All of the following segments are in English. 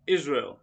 Israel.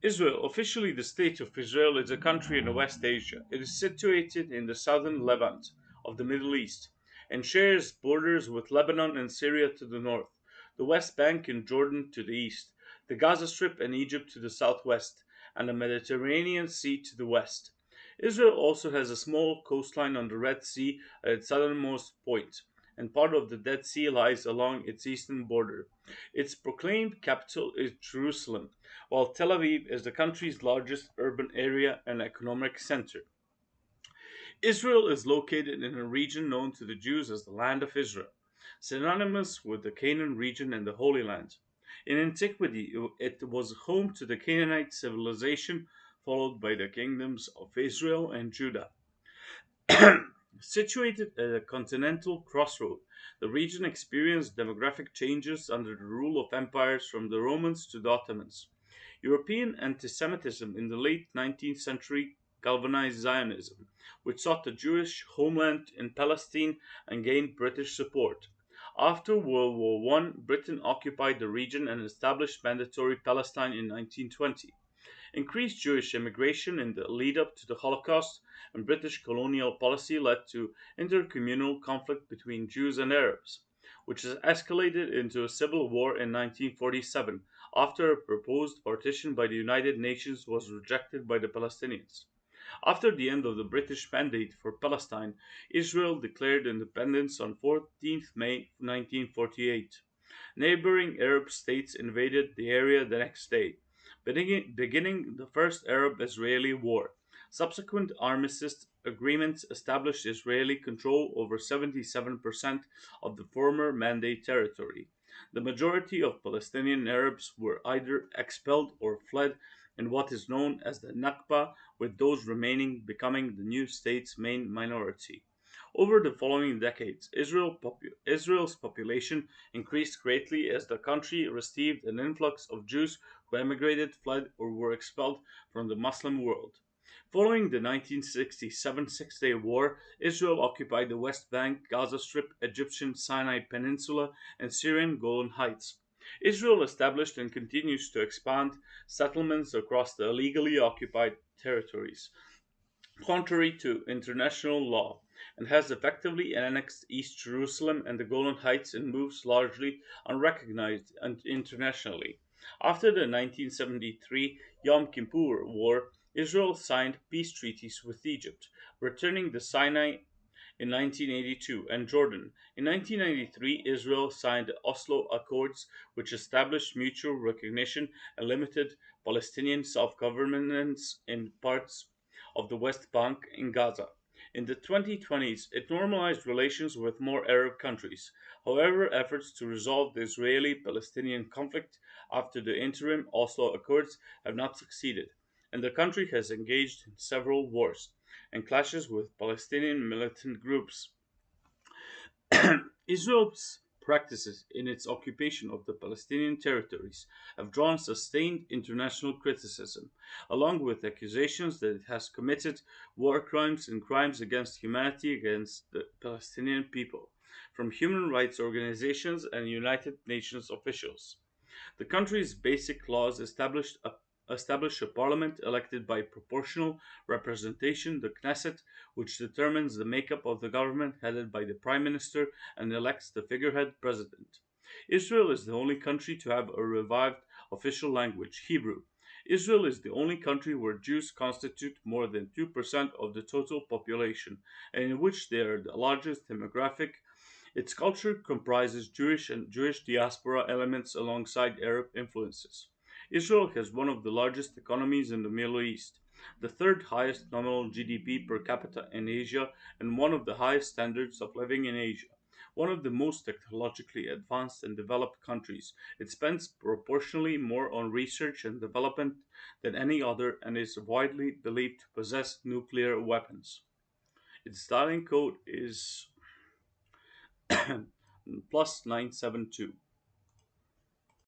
Israel, officially the State of Israel, is a country in West Asia. It is situated in the southern Levant of the Middle East and shares borders with Lebanon and Syria to the north, the West Bank and Jordan to the east, the Gaza Strip and Egypt to the southwest, and the Mediterranean Sea to the west. Israel also has a small coastline on the Red Sea at its southernmost point, and part of the Dead Sea lies along its eastern border. Its proclaimed capital is Jerusalem, while Tel Aviv is the country's largest urban area and economic center. Israel is located in a region known to the Jews as the Land of Israel, synonymous with the Canaan region and the Holy Land. In antiquity, it was home to the Canaanite civilization, followed by the kingdoms of Israel and Judah. Situated at a continental crossroad, the region experienced demographic changes under the rule of empires from the Romans to the Ottomans. European anti-Semitism in the late 19th century galvanized Zionism, which sought a Jewish homeland in Palestine and gained British support. After World War I, Britain occupied the region and established mandatory Palestine in 1920. Increased Jewish immigration in the lead up to the Holocaust and British colonial policy led to intercommunal conflict between Jews and Arabs, which has escalated into a civil war in 1947 after a proposed partition by the United Nations was rejected by the Palestinians. After the end of the British mandate for Palestine, Israel declared independence on 14th May 1948. Neighboring Arab states invaded the area the next day, beginning the First Arab-Israeli War. Subsequent armistice agreements established Israeli control over 77% of the former Mandate territory. The majority of Palestinian Arabs were either expelled or fled in what is known as the Nakba, with those remaining becoming the new state's main minority. Over the following decades, Israel's population increased greatly as the country received an influx of Jews who emigrated, fled, or were expelled from the Muslim world. Following the 1967 Six Day War, Israel occupied the West Bank, Gaza Strip, Egyptian Sinai Peninsula, and Syrian Golan Heights. Israel established and continues to expand settlements across the illegally occupied territories, contrary to international law, and has effectively annexed East Jerusalem and the Golan Heights in moves largely unrecognized internationally. After the 1973 Yom Kippur War, Israel signed peace treaties with Egypt, returning the Sinai in 1982 and Jordan. In 1993, Israel signed the Oslo Accords, which established mutual recognition and limited Palestinian self governance in parts of the West Bank in Gaza. In the 2020s, it normalized relations with more Arab countries. However, efforts to resolve the Israeli Palestinian conflict after the interim Oslo Accords have not succeeded, and the country has engaged in several wars and clashes with Palestinian militant groups. Israel's practices in its occupation of the Palestinian territories have drawn sustained international criticism, along with accusations that it has committed war crimes and crimes against humanity against the Palestinian people, from human rights organizations and United Nations officials. The country's basic laws establish a parliament elected by proportional representation, the Knesset, which determines the makeup of the government headed by the prime minister and elects the figurehead president. Israel is the only country to have a revived official language, Hebrew. Israel is the only country where Jews constitute more than 2% of the total population, and in which they are the largest demographic. Its culture comprises Jewish and Jewish diaspora elements alongside Arab influences. Israel has one of the largest economies in the Middle East, the third highest nominal GDP per capita in Asia, and one of the highest standards of living in Asia. One of the most technologically advanced and developed countries, it spends proportionally more on research and development than any other and is widely believed to possess nuclear weapons. Its styling code is plus 972.